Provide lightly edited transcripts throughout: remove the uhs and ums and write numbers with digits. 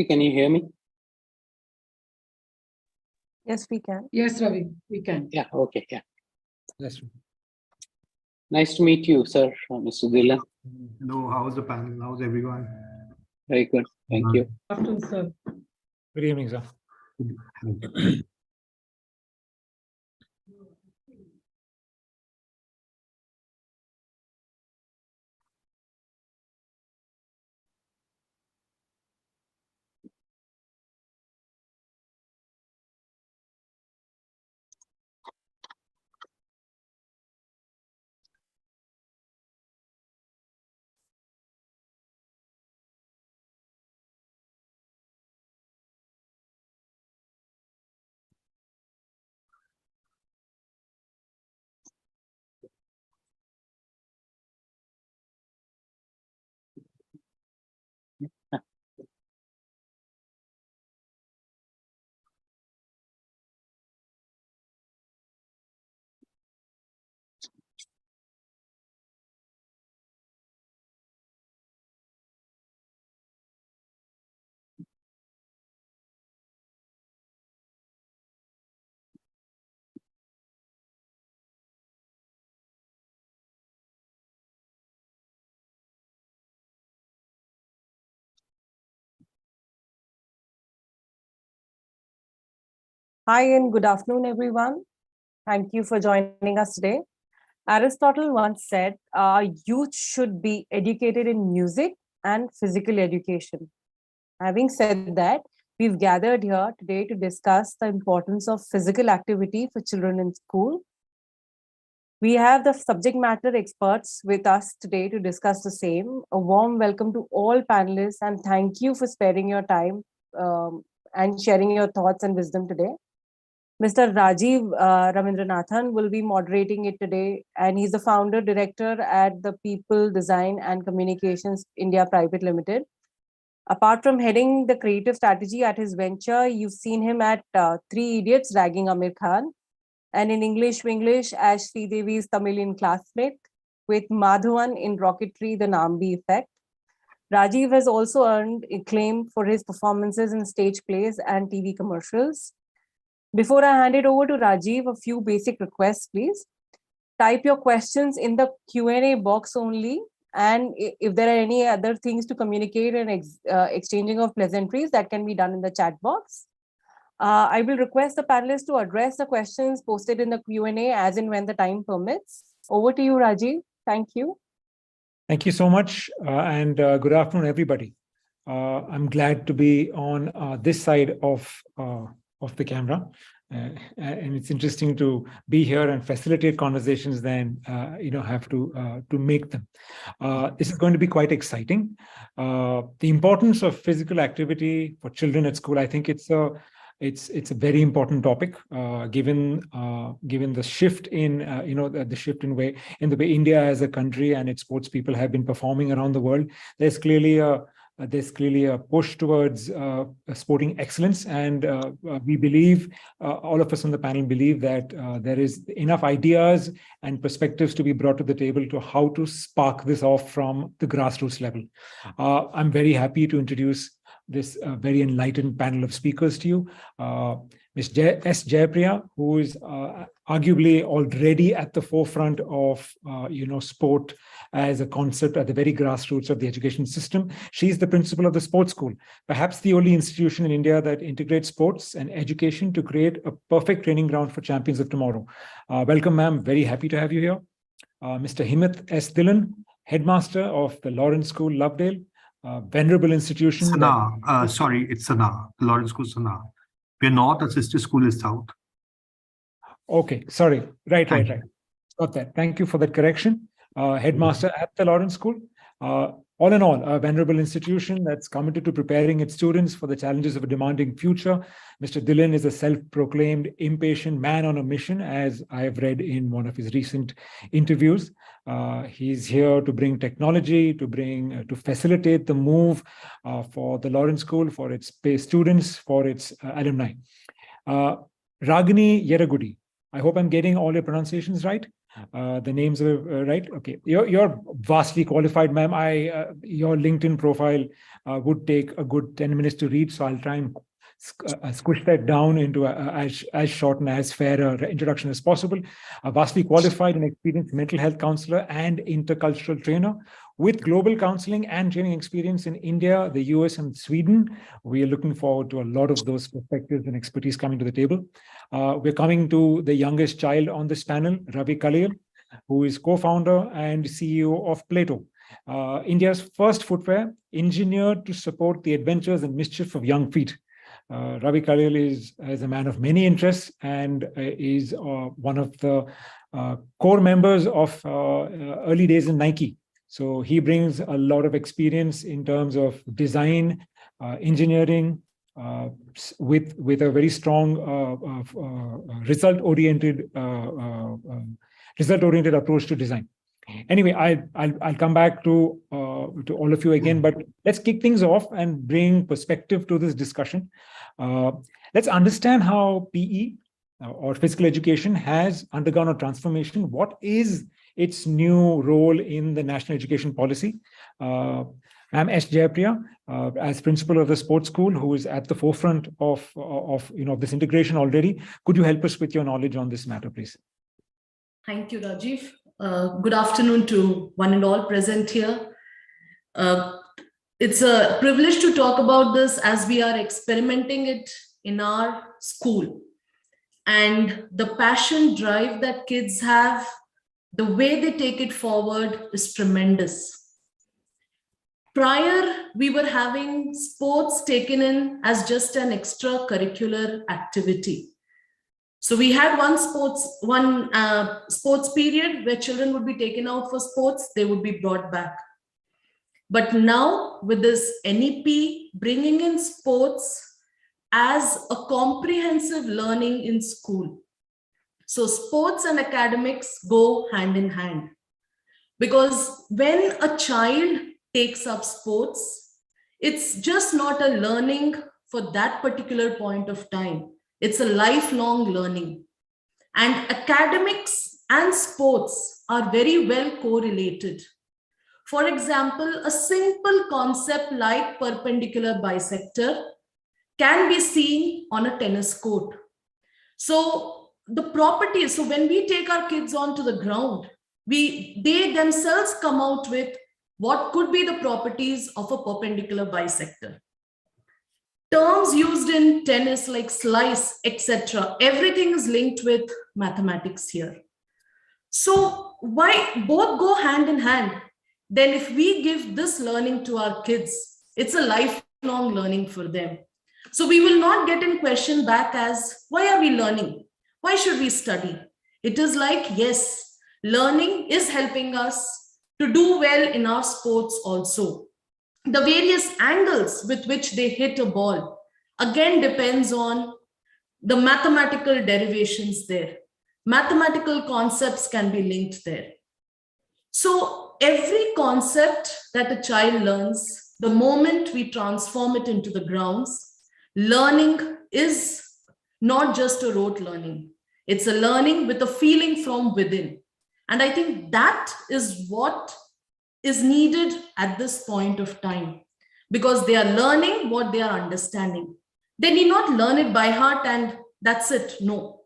Can you hear me? Yes, we can. Yes, Ravi, we can. Yeah, okay, yeah. Yes. Nice to meet you, sir, Mr. Dhillon. Hello, how's the panel? How's everyone? Very good, thank you. Good afternoon, sir. Good evening, sir. Hi and good afternoon, everyone. Thank you for joining us today. Aristotle once said, youth should be educated in music and physical education. Having said that, we've gathered here today to discuss the importance of physical activity for children in school. We have the subject matter experts with us today to discuss the same. A warm welcome to all panelists and thank you for sparing your time and sharing your thoughts and wisdom today. Mr. Rajeev Ravindranathan will be moderating it today, and he's the founder director at the People Design and Communications India Private Limited. Apart from heading the creative strategy at his venture, you've seen him at Three Idiots, ragging Amir Khan, and in English Winglish as Sridevi's Tamilian classmate, with Madhavan in Rocketry, The Nambi Effect. Rajeev has also earned acclaim for his performances in stage plays and TV commercials. Before I hand it over to Rajeev, a few basic requests, please. Type your questions in the Q&A box only. And if there are any other things to communicate and exchanging of pleasantries, that can be done in the chat box. I will request the panelists to address the questions posted in the Q&A as and when the time permits. Over to you, Rajeev. Thank you. Thank you so much. And good afternoon, everybody. I'm glad to be on this side of the camera. And it's interesting to be here and facilitate conversations than have to make them. This is going to be quite exciting. The importance of physical activity for children at school, I think it's a very important topic, given the shift in the shift in the way India as a country and its sports people have been performing around the world. There's clearly a push towards sporting excellence, and we believe, all of us on the panel believe, that there is enough ideas and perspectives to be brought to the table to how to spark this off from the grassroots level. I'm very happy to introduce this very enlightened panel of speakers to you. Ms. S. Jayapriya, who is arguably already at the forefront of sport as a concept at the very grassroots of the education system. She's the principal of the sports school, perhaps the only institution in India that integrates sports and education to create a perfect training ground for champions of tomorrow. Welcome, ma'am. Very happy to have you here. Mr. Himmat S Dhillon, headmaster of the Lawrence School, Lovedale, venerable institution. Sana, sorry, it's Sana. The Lawrence School, Sana. We're not, a sister school is South. Okay, sorry. Right. Got that. Thank you for that correction. Headmaster at the Lawrence School. All in all, a venerable institution that's committed to preparing its students for the challenges of a demanding future. Mr. Dhillon is a self-proclaimed impatient man on a mission, as I have read in one of his recent interviews. He's here to bring technology, to facilitate the move for the Lawrence School, for its students, for its alumni. Ragini Yerragudi, I hope I'm getting all your pronunciations right. The names are right. Okay, you're vastly qualified, ma'am. Your LinkedIn profile would take a good 10 minutes to read, so I'll try and squish that down into as short and as fair an introduction as possible. A vastly qualified and experienced mental health counselor and intercultural trainer with global counseling and training experience in India, the US, and Sweden. We are looking forward to a lot of those perspectives and expertise coming to the table. We're coming to the youngest child on this panel, Ravi Kallayil, who is co-founder and CEO of Plaeto, India's first footwear engineered to support the adventures and mischief of young feet. Ravi Kallayil is a man of many interests and is one of the core members of early days in Nike. So he brings a lot of experience in terms of design, engineering, with a very strong result-oriented approach to design. Anyway, I'll come back to all of you again, but let's kick things off and bring perspective to this discussion. Let's understand how PE or physical education has undergone a transformation. What is its new role in the national education policy? Ma'am S. Jayapriya, as principal of the sports school, who is at the forefront of this integration already, could you help us with your knowledge on this matter, please? Thank you, Rajeev. Good afternoon to one and all present here. It's a privilege to talk about this as we are experimenting it in our school. And the passion, drive that kids have, the way they take it forward is tremendous. Prior, we were having sports taken in as just an extracurricular activity. So we had one sports period where children would be taken out for sports, they would be brought back. But now with this NEP bringing in sports as a comprehensive learning in school. So sports and academics go hand in hand. Because when a child takes up sports, it's just not a learning for that particular point of time. It's a lifelong learning. And academics and sports are very well correlated. For example, a simple concept like perpendicular bisector can be seen on a tennis court. So the properties, so when we take our kids onto the ground, they themselves come out with what could be the properties of a perpendicular bisector. Terms used in tennis like slice, etc., everything is linked with mathematics here. So why both go hand in hand? Then if we give this learning to our kids, it's a lifelong learning for them. So we will not get in question back as, why are we learning? Why should we study? It is like, yes, learning is helping us to do well in our sports also. The various angles with which they hit a ball, again, depends on the mathematical derivations there. Mathematical concepts can be linked there. So every concept that a child learns, the moment we transform it into the grounds, learning is not just a rote learning. It's a learning with a feeling from within. And I think that is what is needed at this point of time, because they are learning what they are understanding. They need not learn it by heart and that's it. No.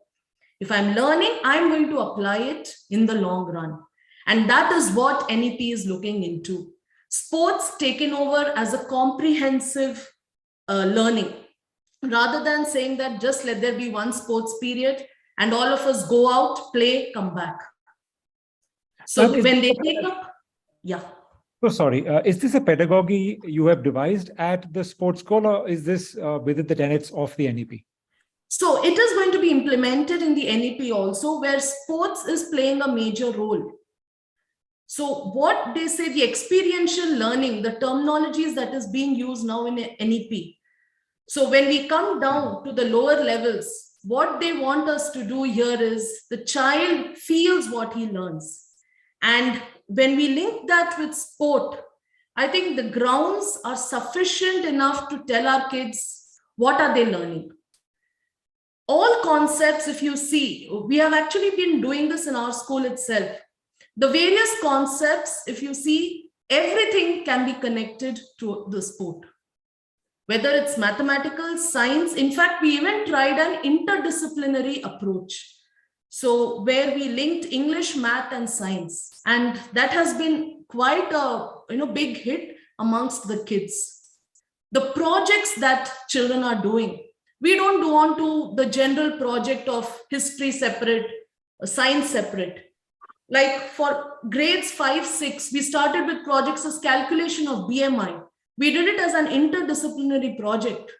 If I'm learning, I'm going to apply it in the long run. And that is what NEP is looking into. Sports taken over as a comprehensive learning, rather than saying that just let there be one sports period and all of us go out, play, come back. So when they take up, yeah. So sorry, is this a pedagogy you have devised at the sports school, or is this within the tenets of the NEP? So it is going to be implemented in the NEP also, where sports is playing a major role. So what they say, the experiential learning, the terminologies that is being used now in NEP. So when we come down to the lower levels, what they want us to do here is the child feels what he learns. And when we link that with sport, I think the grounds are sufficient enough to tell our kids what are they learning. all concepts, if you see, we have actually been doing this in our school itself. The various concepts, if you see, everything can be connected to the sport. Whether it's mathematical, science, in fact, we even tried an interdisciplinary approach. So where we linked English, math, and science. And that has been quite a big hit amongst the kids. The projects that children are doing, we don't go on to the general project of history separate, science separate. Like for grades 5, 6, we started with projects as calculation of BMI. We did it as an interdisciplinary project.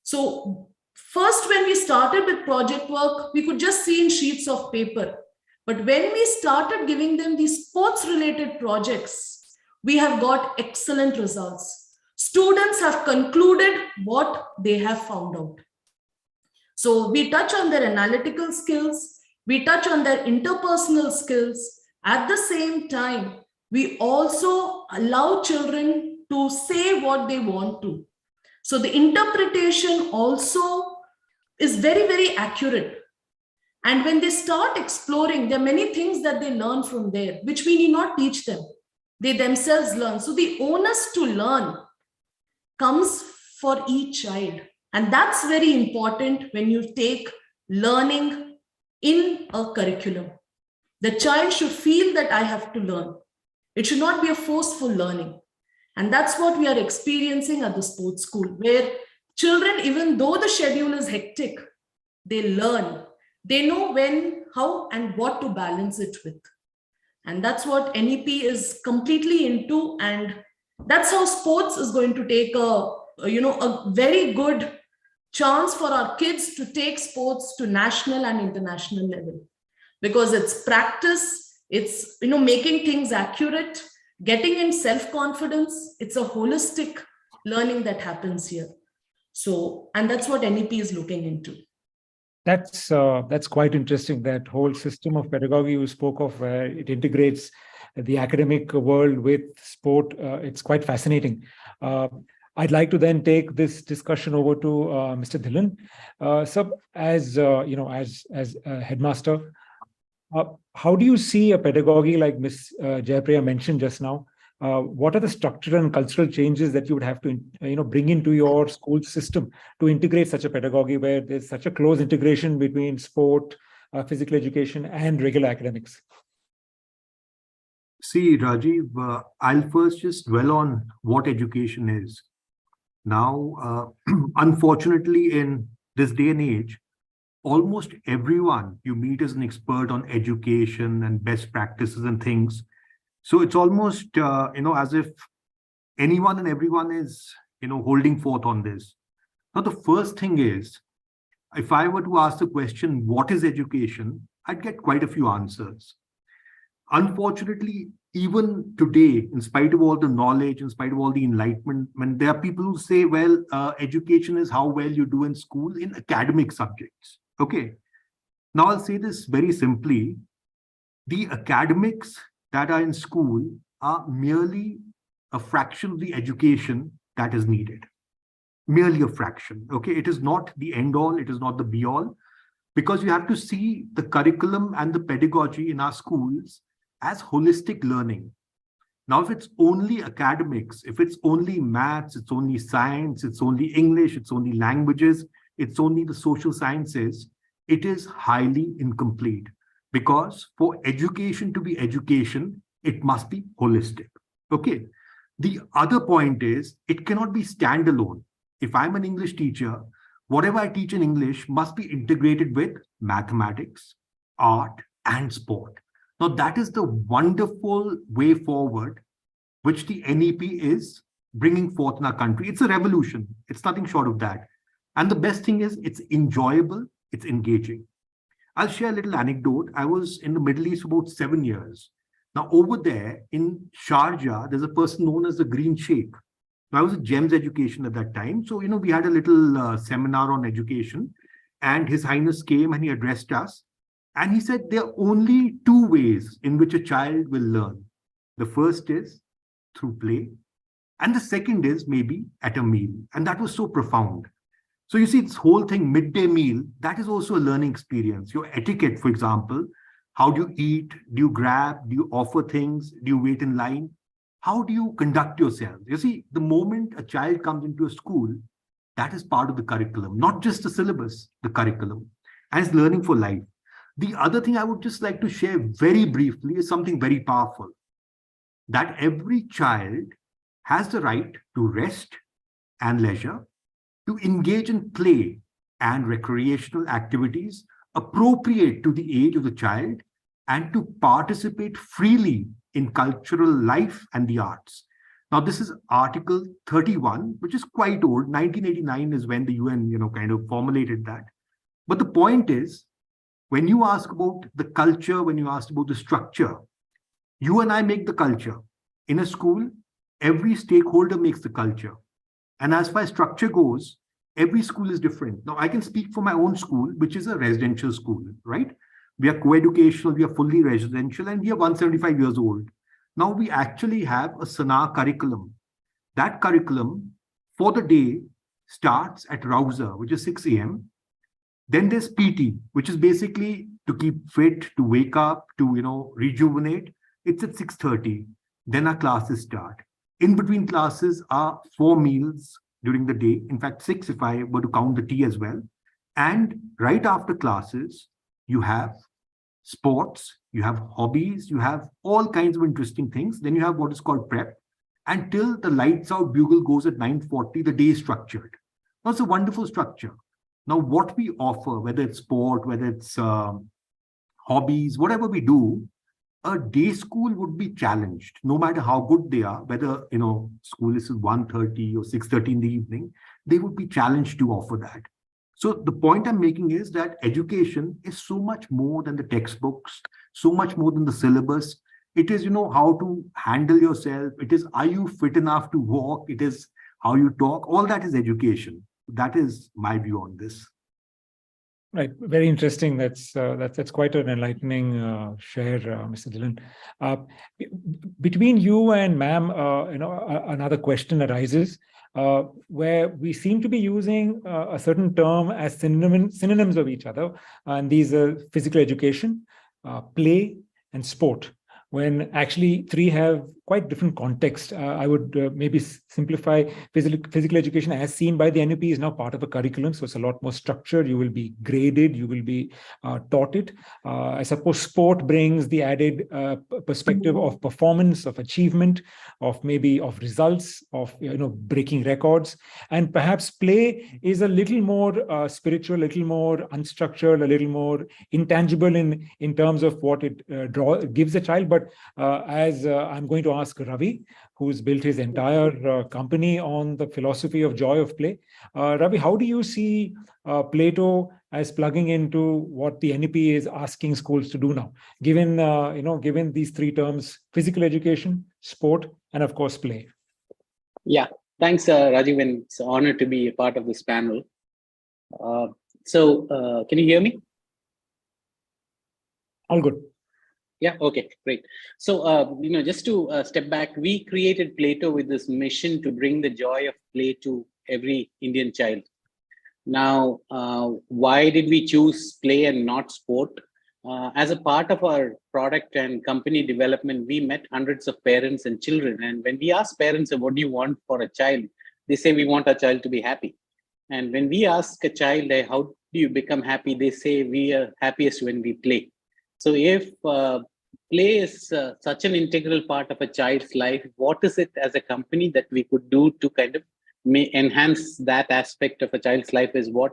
So first, when we started with project work, we could just see in sheets of paper. But when we started giving them these sports-related projects, we have got excellent results. Students have concluded what they have found out. So we touch on their analytical skills, we touch on their interpersonal skills. At the same time, we also allow children to say what they want to. So the interpretation also is very, very accurate. And when they start exploring, there are many things that they learn from there, which we need not teach them. They themselves learn. So the onus to learn comes for each child. And that's very important when you take learning in a curriculum. The child should feel that I have to learn. It should not be a forceful learning. And that's what we are experiencing at the sports school, where children, even though the schedule is hectic, they learn. They know when, how, and what to balance it with. And that's what NEP is completely into. And that's how sports is going to take a very good chance for our kids to take sports to national and international level. Because it's practice, it's making things accurate, getting in self-confidence. It's a holistic learning that happens here. So, and that's what NEP is looking into. That's quite interesting, that whole system of pedagogy you spoke of, where it integrates the academic world with sport. It's quite fascinating. I'd like to then take this discussion over to Mr. Dhillon. So, as headmaster, how do you see a pedagogy like Ms. Jayapriya mentioned just now? What are the structural and cultural changes that you would have to bring into your school system to integrate such a pedagogy where there's such a close integration between sport, physical education, and regular academics? See, Rajeev, I'll first just dwell on what education is. Now, unfortunately, in this day and age, almost everyone you meet is an expert on education and best practices and things. So it's almost, as if anyone and everyone is, holding forth on this. Now, the first thing is, if I were to ask the question, what is education? I'd get quite a few answers. Unfortunately, even today, in spite of all the knowledge, in spite of all the enlightenment, when there are people who say, well, education is how well you do in school in academic subjects. Okay. Now, I'll say this very simply. The academics that are in school are merely a fraction of the education that is needed. Merely a fraction. Okay. It is not the end all. It is not the be all. Because you have to see the curriculum and the pedagogy in our schools as holistic learning. Now, if it's only academics, if it's only maths, it's only science, it's only English, it's only languages, it's only the social sciences, it is highly incomplete. Because for education to be education, it must be holistic. Okay. The other point is, it cannot be standalone. If I'm an English teacher, whatever I teach in English must be integrated with mathematics, art, and sport. Now, that is the wonderful way forward, which the NEP is bringing forth in our country. It's a revolution. It's nothing short of that. And the best thing is, it's enjoyable, it's engaging. I'll share a little anecdote. I was in the Middle East for about 7 years. Now, over there in Sharjah, there's a person known as the Green Sheikh. Now, I was at GEMS Education at that time. So, we had a little seminar on education, and His Highness came and he addressed us. And he said, there are only two ways in which a child will learn. The first is through play. And the second is maybe at a meal. And that was so profound. So you see this whole thing, midday meal, that is also a learning experience. Your etiquette, for example, how do you eat? Do you grab? Do you offer things? Do you wait in line? How do you conduct yourself? You see, the moment a child comes into a school, that is part of the curriculum, not just the syllabus, the curriculum, and it's learning for life. The other thing I would just like to share very briefly is something very powerful, that every child has the right to rest and leisure, to engage in play and recreational activities appropriate to the age of the child, and to participate freely in cultural life and the arts. Now, this is Article 31, which is quite old. 1989 is when the UN, kind of formulated that. But the point is, when you ask about the culture, when you ask about the structure, you and I make the culture. In a school, every stakeholder makes the culture. And as far as structure goes, every school is different. Now, I can speak for my own school, which is a residential school, right? We are co-educational, we are fully residential, and we are 175 years old. Now, we actually have a Sana curriculum. That curriculum for the day starts at Rouser, which is 6 a.m. Then there's PT, which is basically to keep fit, to wake up, to, rejuvenate. It's at 6:30. Then our classes start. In between classes are 4 meals during the day. In fact, 6 if I were to count the tea as well. And right after classes, you have sports, you have hobbies, you have all kinds of interesting things. Then you have what is called prep. Until the lights out bugle goes at 9:40, the day is structured. That's a wonderful structure. Now, what we offer, whether it's sport, whether it's hobbies, whatever we do, a day school would be challenged, no matter how good they are, whether, school is 1:30 or 6:30 in the evening, they would be challenged to offer that. So the point I'm making is that education is so much more than the textbooks, so much more than the syllabus. It is, how to handle yourself. It is, are you fit enough to walk? It is how you talk. All that is education. That is my view on this. Right, very interesting. That's quite an enlightening share, Mr. Dhillon. Between you and ma'am, another question arises where we seem to be using a certain term as synonyms of each other, and these are physical education, play, and sport, when actually three have quite different context. I would maybe simplify physical education as seen by the NUP is now part of a curriculum. So it's a lot more structured. You will be graded. You will be taught it. I suppose sport brings the added perspective of performance, of achievement, of maybe of results, of breaking records. And perhaps play is a little more spiritual, a little more unstructured, a little more intangible in terms of what it gives a child. But as I'm going to ask Ravi, who's built his entire company on the philosophy of joy of play. Ravi, how do you see Plaeto as plugging into what the NEP is asking schools to do now, given given these three terms: physical education, sport, and of course play? Yeah, thanks, Rajeev, and it's an honor to be a part of this panel. So can you hear me? All good. Yeah, okay, great. So, just to step back, we created Plaeto with this mission to bring the joy of play to every Indian child. Now, why did we choose play and not sport? As a part of our product and company development, we met hundreds of parents and children. And when we ask parents, what do you want for a child? They say, we want our child to be happy. And when we ask a child, how do you become happy? They say, we are happiest when we play. So if play is such an integral part of a child's life, what is it as a company that we could do to kind of enhance that aspect of a child's life is what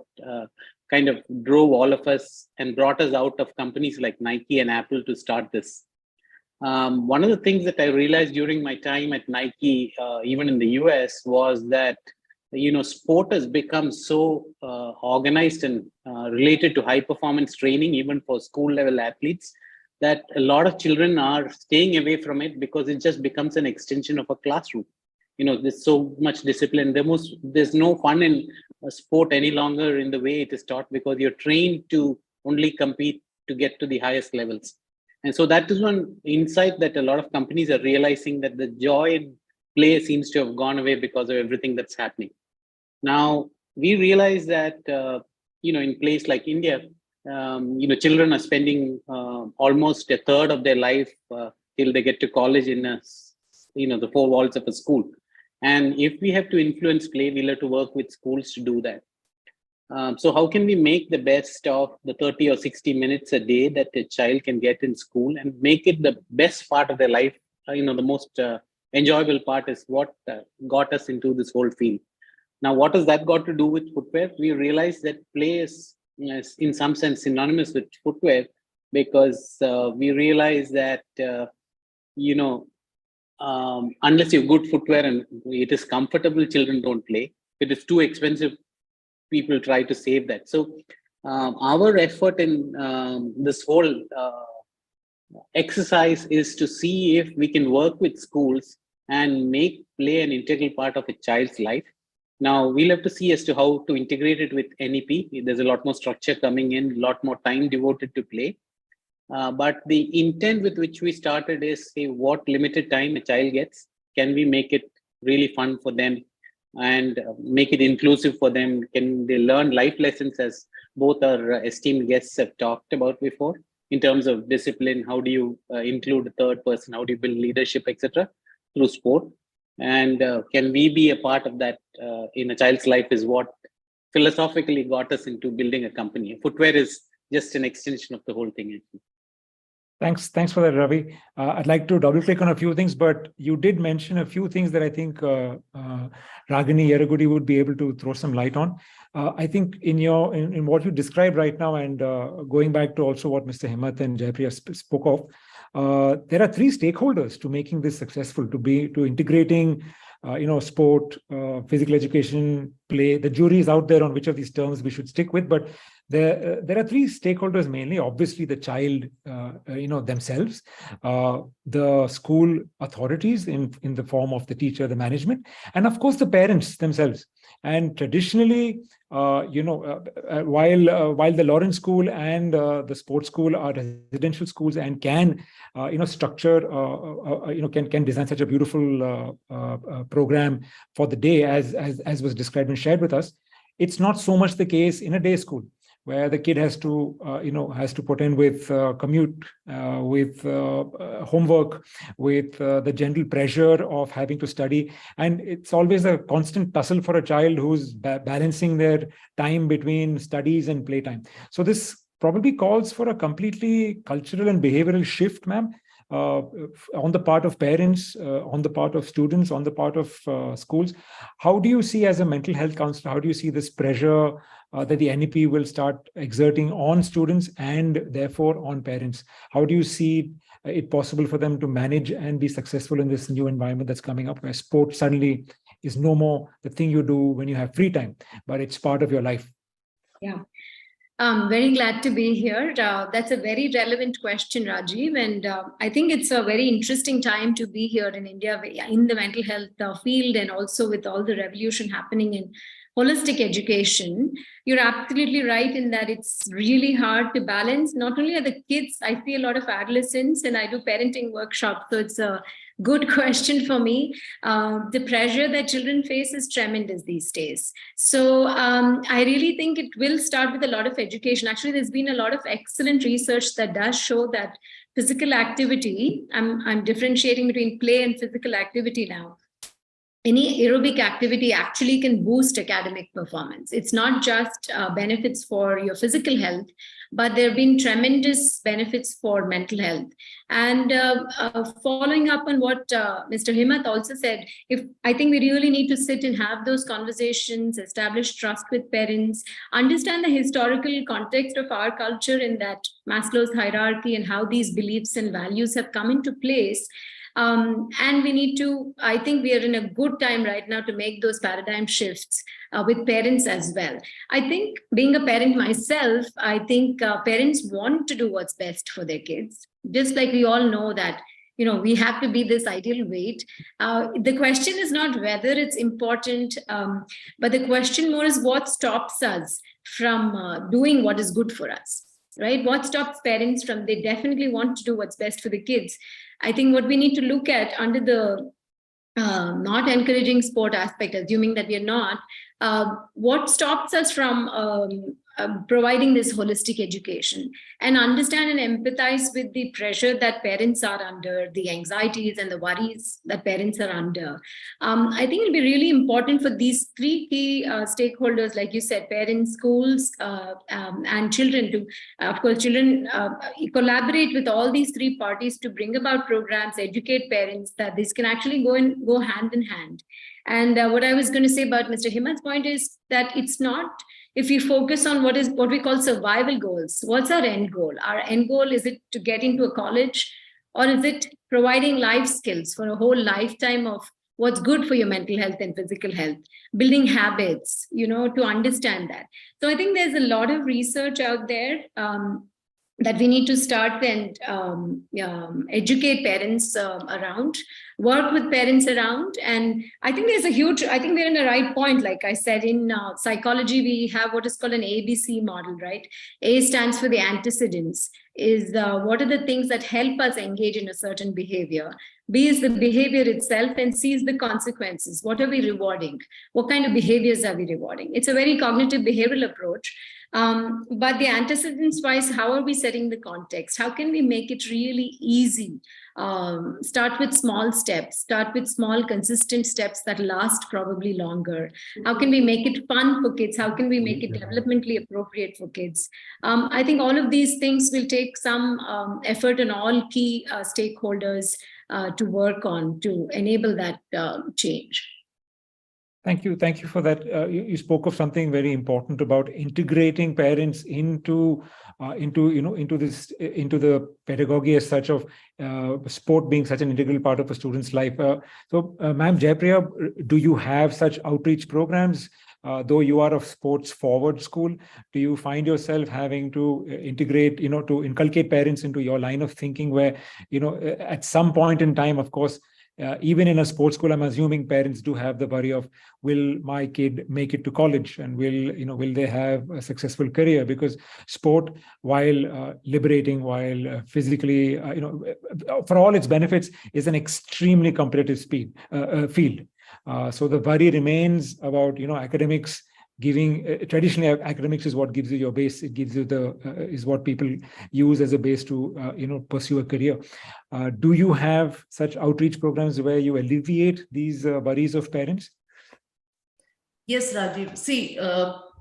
kind of drove all of us and brought us out of companies like Nike and Apple to start this. One of the things that I realized during my time at Nike, even in the US, was that sport has become so organized and related to high performance training, even for school level athletes, that a lot of children are staying away from it because it just becomes an extension of a classroom. There's so much discipline. There's no fun in sport any longer in the way it is taught, because you're trained to only compete to get to the highest levels. And so that is one insight that a lot of companies are realizing, that the joy in play seems to have gone away because of everything that's happening. Now, we realize that, in place like India, children are spending almost a third of their life till they get to college in the four walls of a school. And if we have to influence play, we'll have to work with schools to do that. So how can we make the best of the 30 or 60 minutes a day that a child can get in school and make it the best part of their life? The most enjoyable part is what got us into this whole field. Now, what has that got to do with footwear? We realized that play is in some sense synonymous with footwear, because we realize that, unless you have good footwear and it is comfortable, children don't play. If it is too expensive, people try to save that. So our effort in this whole exercise is to see if we can work with schools and make play an integral part of a child's life. Now, we'll have to see as to how to integrate it with NEP. There's a lot more structure coming in, a lot more time devoted to play. But the intent with which we started is, say, what limited time a child gets, can we make it really fun for them and make it inclusive for them? Can they learn life lessons, as both our esteemed guests have talked about before, in terms of discipline? How do you include a third person? How do you build leadership, etc., through sport? And can we be a part of that in a child's life is what philosophically got us into building a company. Footwear is just an extension of the whole thing, actually. Thanks for that, Ravi. I'd like to double click on a few things, but you did mention a few things that I think Ragini Yerragudi would be able to throw some light on. I think in what you described right now, and going back to also what Mr. Himmat and Jayapriya spoke of, there are three stakeholders to making this successful, to integrating sport, physical education, play. The jury is out there on which of these terms we should stick with, but there are three stakeholders mainly. Obviously, the child, themselves, the school authorities in the form of the teacher, the management, and of course the parents themselves. And traditionally, while the Lawrence School and the sports school are residential schools and can structure, can design such a beautiful program for the day as was described and shared with us, it's not so much the case in a day school, where the kid has to put in with commute, with homework, with the general pressure of having to study. And it's always a constant tussle for a child who's balancing their time between studies and playtime. So this probably calls for a completely cultural and behavioral shift, ma'am, on the part of parents, on the part of students, on the part of schools. How do you see, as a mental health counselor, how do you see this pressure that the NEP will start exerting on students and therefore on parents? How do you see it possible for them to manage and be successful in this new environment that's coming up, where sport suddenly is no more the thing you do when you have free time, but it's part of your life? Yeah. I'm very glad to be here. That's a very relevant question, Rajeev. And I think it's a very interesting time to be here in India in the mental health field, and also with all the revolution happening in holistic education. You're absolutely right in that it's really hard to balance. Not only are the kids, I see a lot of adolescents, and I do parenting workshops. So it's a good question for me. The pressure that children face is tremendous these days. So I really think it will start with a lot of education. Actually, there's been a lot of excellent research that does show that physical activity, I'm differentiating between play and physical activity now. Any aerobic activity actually can boost academic performance. It's not just benefits for your physical health, but there have been tremendous benefits for mental health. And following up on what Mr. Himmat also said, I think we really need to sit and have those conversations, establish trust with parents, understand the historical context of our culture in that Maslow's hierarchy and how these beliefs and values have come into place. And we need to, I think we are in a good time right now to make those paradigm shifts with parents as well. I think, being a parent myself, I think parents want to do what's best for their kids. Just like we all know that, we have to be this ideal weight. The question is not whether it's important, but the question more is what stops us from doing what is good for us. Right? What stops parents from, they definitely want to do what's best for the kids. I think what we need to look at under the not encouraging sport aspect, assuming that we are not, what stops us from providing this holistic education and understand and empathize with the pressure that parents are under, the anxieties and the worries that parents are under. I think it'll be really important for these three key stakeholders, like you said, parents, schools, and children to, of course, children collaborate with all these three parties to bring about programs, educate parents that this can actually go hand in hand. And what I was going to say about Mr. Himmat's point is that it's not, if we focus on what we call survival goals, what's our end goal? Our end goal, is it to get into a college, or is it providing life skills for a whole lifetime of what's good for your mental health and physical health, building habits, to understand that. So I think there's a lot of research out there that we need to start and educate parents around, work with parents around. And I think I think we're in the right point. Like I said, in psychology, we have what is called an ABC model, right? A stands for the antecedents, is what are the things that help us engage in a certain behavior. B is the behavior itself, and C is the consequences. What are we rewarding? What kind of behaviors are we rewarding? It's a very cognitive behavioral approach. But the antecedents wise, how are we setting the context? How can we make it really easy? Start with small steps, start with small consistent steps that last probably longer. How can we make it fun for kids? How can we make it developmentally appropriate for kids? I think all of these things will take some effort on all key stakeholders to work on to enable that change. Thank you for that. You spoke of something very important about integrating parents into the pedagogy as such, of sport being such an integral part of a student's life. So, Ma'am Jayapriya, do you have such outreach programs? Though you are a sports forward school, do you find yourself having to integrate, to inculcate parents into your line of thinking, where, at some point in time, of course, even in a sports school, I'm assuming parents do have the worry of, will my kid make it to college, and will they have a successful career? Because sport, while liberating, while physically, for all its benefits, is an extremely competitive field. So the worry remains about, academics traditionally academics is what gives you your base. It gives you is what people use as a base to, pursue a career. Do you have such outreach programs where you alleviate these worries of parents? Yes, Rajeev. See,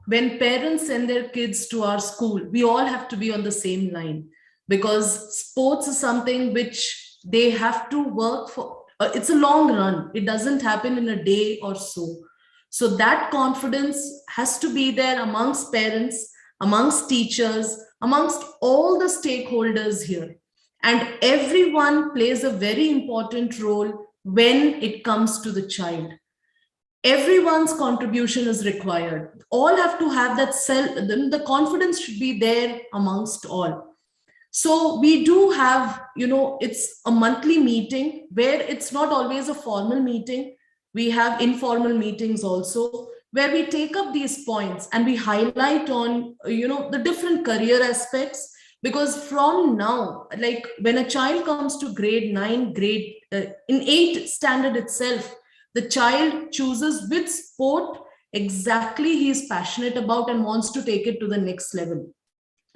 when parents send their kids to our school, we all have to be on the same line, because sports is something which they have to work for. It's a long run. It doesn't happen in a day or so. So that confidence has to be there amongst parents, amongst teachers, amongst all the stakeholders here. And everyone plays a very important role when it comes to the child. Everyone's contribution is required. All have to have that the confidence should be there amongst all. So we do have, it's a monthly meeting where it's not always a formal meeting. We have informal meetings also, where we take up these points and we highlight on, the different career aspects. Because from now, like when a child comes to grade 9, in 8th standard itself, the child chooses which sport exactly he is passionate about and wants to take it to the next level.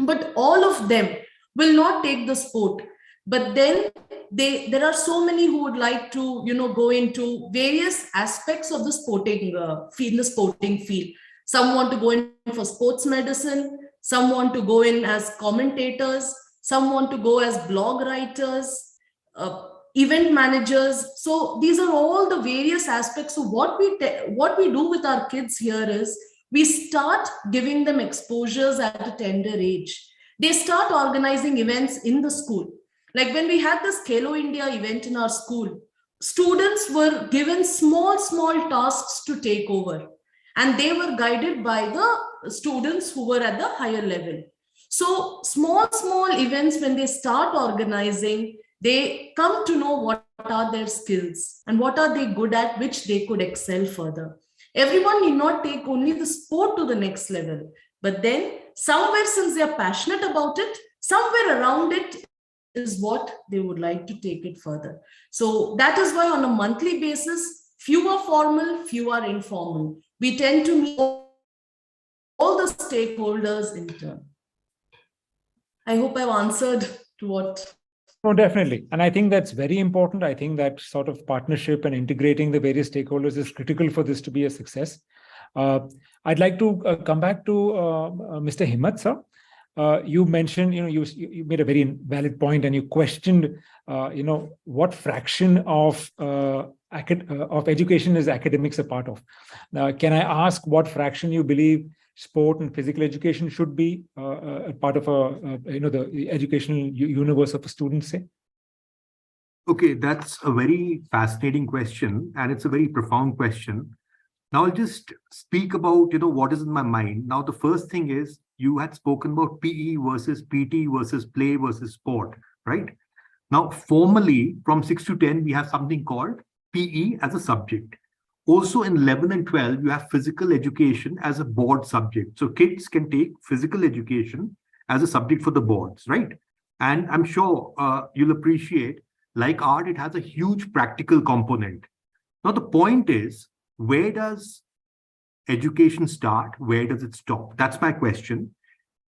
But all of them will not take the sport. But then there are so many who would like to, go into various aspects of the sporting field. Some want to go in for sports medicine. Some want to go in as commentators. Some want to go as blog writers, event managers. So these are all the various aspects. So what we do with our kids here is we start giving them exposures at a tender age. They start organizing events in the school. Like when we had this Khelo India event in our school, students were given small tasks to take over, and they were guided by the students who were at the higher level. So small events, when they start organizing, they come to know what are their skills and what are they good at, which they could excel further. Everyone need not take only the sport to the next level, but then somewhere, since they are passionate about it, somewhere around it is what they would like to take it further. So that is why on a monthly basis, few are formal, few are informal. We tend to meet all the stakeholders in turn. I hope I've answered to what. No, definitely. And I think that's very important. I think that sort of partnership and integrating the various stakeholders is critical for this to be a success. I'd like to come back to Mr. Himmat, sir. You mentioned, you made a very valid point, and you questioned, what fraction of education is academics a part of. Can I ask what fraction you believe sport and physical education should be a part of the educational universe of a student, say? Okay, that's a very fascinating question, and it's a very profound question. Now I'll just speak about, what is in my mind. Now, the first thing is, you had spoken about PE versus PT versus play versus sport, right? Now, formally, from 6 to 10, we have something called PE as a subject. Also in 11 and 12, you have physical education as a board subject. So kids can take physical education as a subject for the boards, right? And I'm sure you'll appreciate, like art, it has a huge practical component. Now, the point is, where does education start? Where does it stop? That's my question.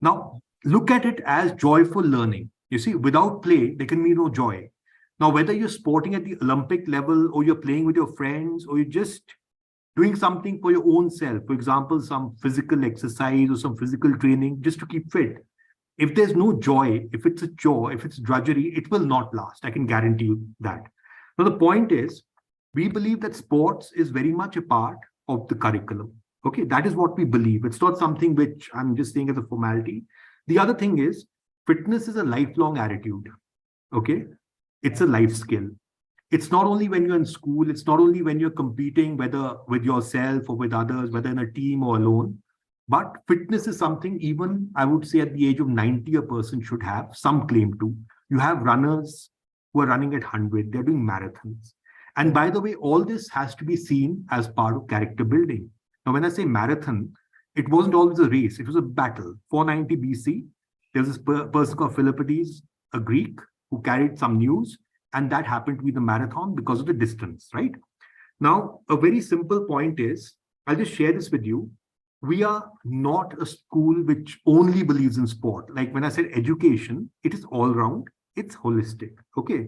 Now, look at it as joyful learning. You see, without play, there can be no joy. Now, whether you're sporting at the Olympic level, or you're playing with your friends, or you're just doing something for your own self, for example, some physical exercise or some physical training just to keep fit. If there's no joy, if it's a chore, if it's drudgery, it will not last. I can guarantee you that. Now, the point is, we believe that sports is very much a part of the curriculum. Okay, that is what we believe. It's not something which I'm just saying as a formality. The other thing is, fitness is a lifelong attitude. Okay, it's a life skill. It's not only when you're in school, it's not only when you're competing, whether with yourself or with others, whether in a team or alone, but fitness is something even, I would say, at the age of 90, a person should have some claim to. You have runners who are running at 100, they're doing marathons. And by the way, all this has to be seen as part of character building. Now, when I say marathon, it wasn't always a race, it was a battle. 490 BC, there was this person called Philippides, a Greek, who carried some news, and that happened to be the marathon because of the distance, right? Now, a very simple point is, I'll just share this with you. We are not a school which only believes in sport. Like when I said education, it is all round, it's holistic, okay?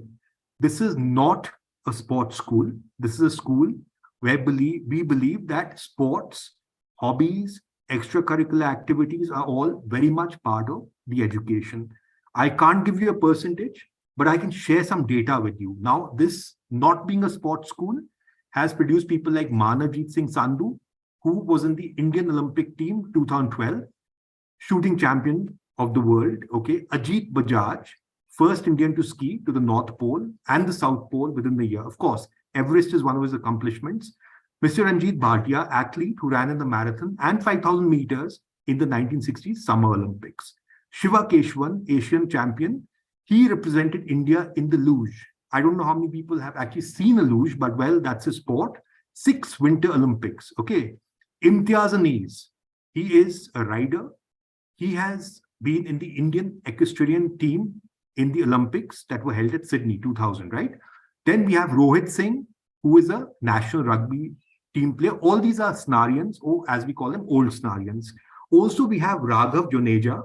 This is not a sports school. This is a school where we believe that sports, hobbies, extracurricular activities are all very much part of the education. I can't give you a percentage, but I can share some data with you. Now, this not being a sports school has produced people like Manavjeet Singh Sandhu, who was in the Indian Olympic team 2012, shooting champion of the world, okay? Ajit Bajaj, first Indian to ski to the North Pole and the South Pole within the year. Of course, Everest is one of his accomplishments. Mr. Ranjit Bhatia, athlete who ran in the marathon and 5,000 meters in the 1960s Summer Olympics. Shiva Keshwan, Asian champion, he represented India in the luge. I don't know how many people have actually seen a luge, but well, that's his sport. 6 Winter Olympics, okay? Imtiaz Anees, he is a rider. He has been in the Indian equestrian team in the Olympics that were held at Sydney 2000, right? Then we have Rohit Singh, who is a national rugby team player. All these are Snarians, or as we call them, old Snarians. Also, we have Raghav Joneja,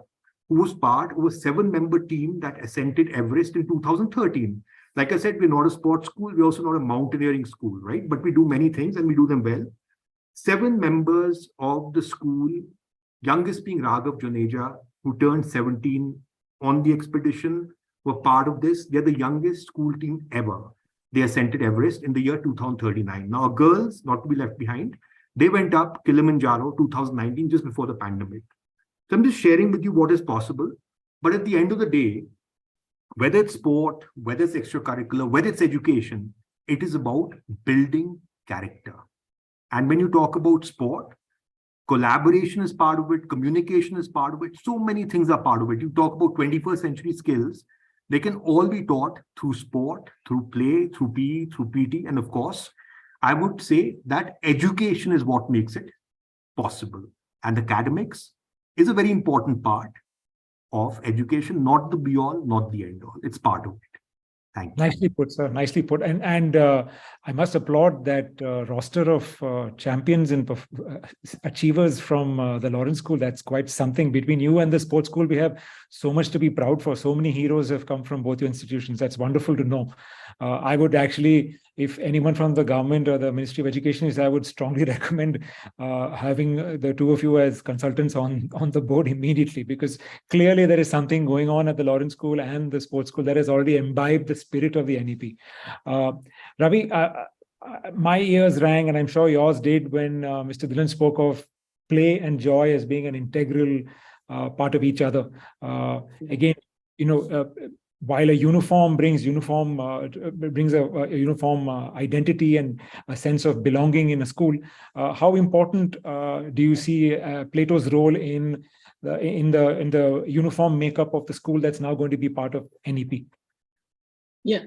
who was part of a 7-member team that ascended Everest in 2013. Like I said, we're not a sports school. We're also not a mountaineering school, right? But we do many things and we do them well. 7 members of the school, youngest being Raghav Joneja, who turned 17 on the expedition, were part of this. They're the youngest school team ever. They ascended Everest in the year 2039. Now, girls, not to be left behind, they went up Kilimanjaro 2019, just before the pandemic. So I'm just sharing with you what is possible. But at the end of the day, whether it's sport, whether it's extracurricular, whether it's education, it is about building character. And when you talk about sport, collaboration is part of it, communication is part of it, so many things are part of it. You talk about 21st century skills, they can all be taught through sport, through play, through PE, through PT. And of course, I would say that education is what makes it possible. And academics is a very important part of education, not the be all, not the end all. It's part of it. Thank you. Nicely put, sir. Nicely put. And I must applaud that roster of champions and achievers from the Lawrence School. That's quite something. Between you and the sports school, we have so much to be proud for. So many heroes have come from both your institutions. That's wonderful to know. I would actually, if anyone from the government or the Ministry of Education is, I would strongly recommend having the two of you as consultants on the board immediately, because clearly there is something going on at the Lawrence School and the sports school that has already imbibed the spirit of the NEP. Ravi, my ears rang, and I'm sure yours did, when Mr. Dhillon spoke of play and joy as being an integral part of each other. Again, while a uniform brings a uniform identity and a sense of belonging in a school, how important do you see Plato's role in the uniform makeup of the school that's now going to be part of NEP? Yeah,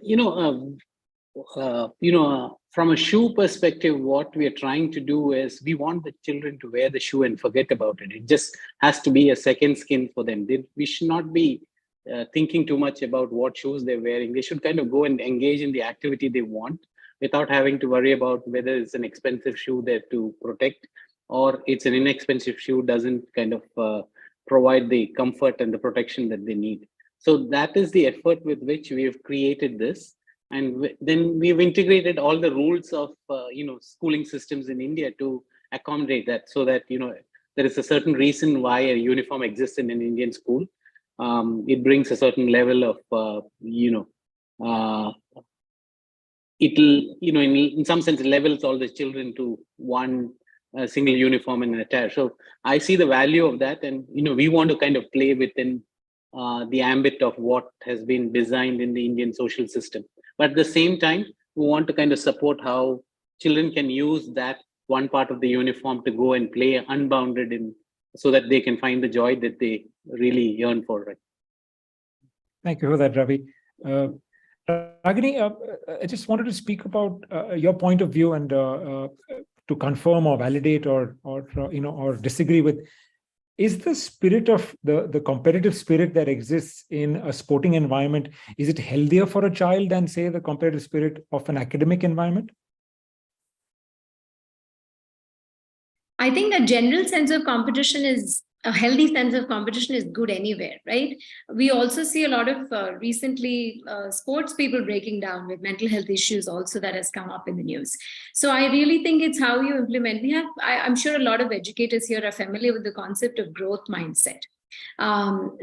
from a shoe perspective, what we are trying to do is we want the children to wear the shoe and forget about it. It just has to be a second skin for them. We should not be thinking too much about what shoes they're wearing. They should kind of go and engage in the activity they want without having to worry about whether it's an expensive shoe there to protect, or it's an inexpensive shoe doesn't kind of provide the comfort and the protection that they need. So that is the effort with which we have created this. And then we've integrated all the rules of, schooling systems in India to accommodate that, so that, there is a certain reason why a uniform exists in an Indian school. It brings a certain level of, it'll, in some sense, levels all the children to one single uniform and attire. So I see the value of that. And, we want to kind of play within the ambit of what has been designed in the Indian social system. But at the same time, we want to kind of support how children can use that one part of the uniform to go and play unbounded so that they can find the joy that they really yearn for. Right? Thank you for that, Ravi. Ragini, I just wanted to speak about your point of view and to confirm or validate or disagree with. Is the spirit of the competitive spirit that exists in a sporting environment, is it healthier for a child than, say, the competitive spirit of an academic environment? I think a general sense of competition is a healthy sense of competition is good anywhere, right? We also see a lot of recently sports people breaking down with mental health issues also that has come up in the news. So I really think it's how you implement. I'm sure a lot of educators here are familiar with the concept of growth mindset.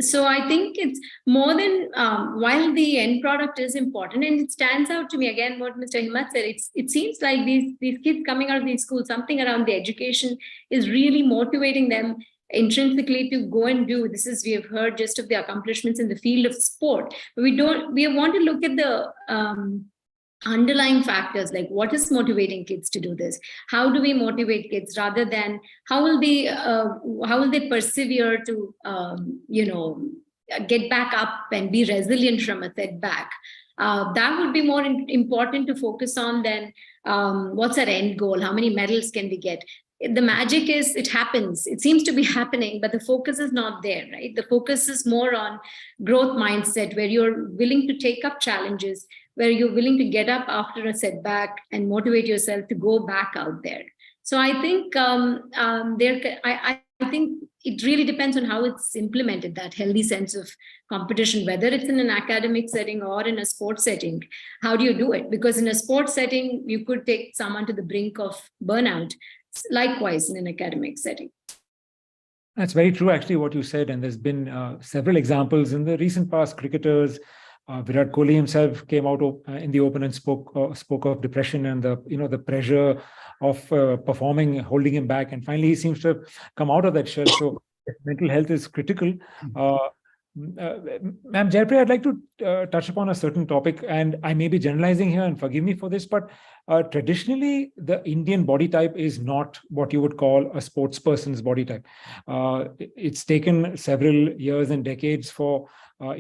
So I think it's more than, while the end product is important, and it stands out to me, again, what Mr. Himmat said, it seems like these kids coming out of these schools, something around the education is really motivating them intrinsically to go and do this. We have heard just of the accomplishments in the field of sport, but we want to look at the underlying factors, like what is motivating kids to do this? How do we motivate kids, rather than how will they persevere to get back up and be resilient from a setback? That would be more important to focus on than what's our end goal, how many medals can we get. The magic is it happens. It seems to be happening, but the focus is not there, right? The focus is more on growth mindset, where you're willing to take up challenges, where you're willing to get up after a setback and motivate yourself to go back out there. So I think I think it really depends on how it's implemented, that healthy sense of competition, whether it's in an academic setting or in a sports setting. How do you do it? Because in a sports setting, you could take someone to the brink of burnout. Likewise, in an academic setting. That's very true, actually, what you said. And there's been several examples in the recent past. Cricketers, Virat Kohli himself came out in the open and spoke of depression and the pressure of performing, holding him back. And finally, he seems to have come out of that shell. So mental health is critical. Ma'am Jayapriya, I'd like to touch upon a certain topic, and I may be generalizing here, and forgive me for this, but traditionally, the Indian body type is not what you would call a sports person's body type. It's taken several years and decades for us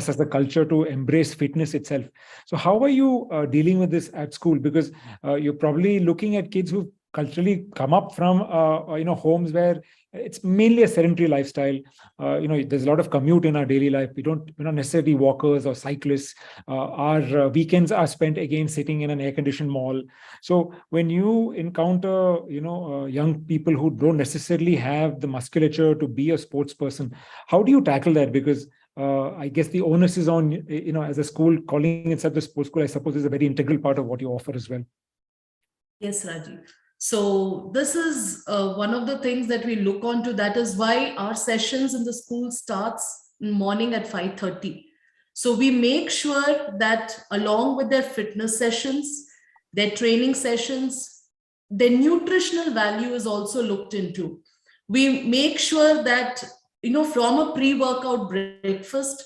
as the culture to embrace fitness itself. So how are you dealing with this at school? Because you're probably looking at kids who've culturally come up from homes where it's mainly a sedentary lifestyle. There's a lot of commute in our daily life. We're not necessarily walkers or cyclists. Our weekends are spent again sitting in an air-conditioned mall. So when you encounter young people who don't necessarily have the musculature to be a sports person, how do you tackle that? Because I guess the onus is on, as a school, calling itself the sports school, I suppose, is a very integral part of what you offer as well. Yes, Rajeev. So this is one of the things that we look on to. That is why our sessions in the school starts in morning at 5:30. So we make sure that along with their fitness sessions, their training sessions, their nutritional value is also looked into. We make sure that, from a pre-workout breakfast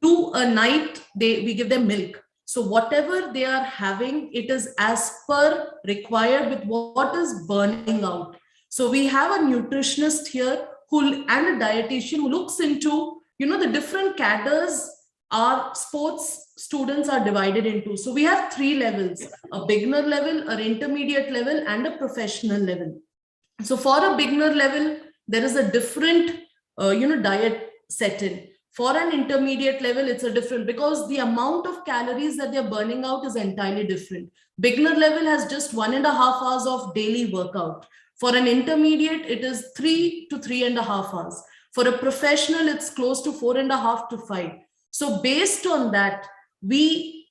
to a night, we give them milk. So whatever they are having, it is as per required with what is burning out. So we have a nutritionist here and a dietitian who looks into, the different cadres our sports students are divided into. So we have 3 levels: a beginner level, an intermediate level, and a professional level. So for a beginner level, there is a different, diet set in. For an intermediate level, it's a different, because the amount of calories that they're burning out is entirely different. Beginner level has just 1.5 hours of daily workout. For an intermediate, it is 3 to 3.5 hours. For a professional, it's close to 4.5 to 5. So based on that, we,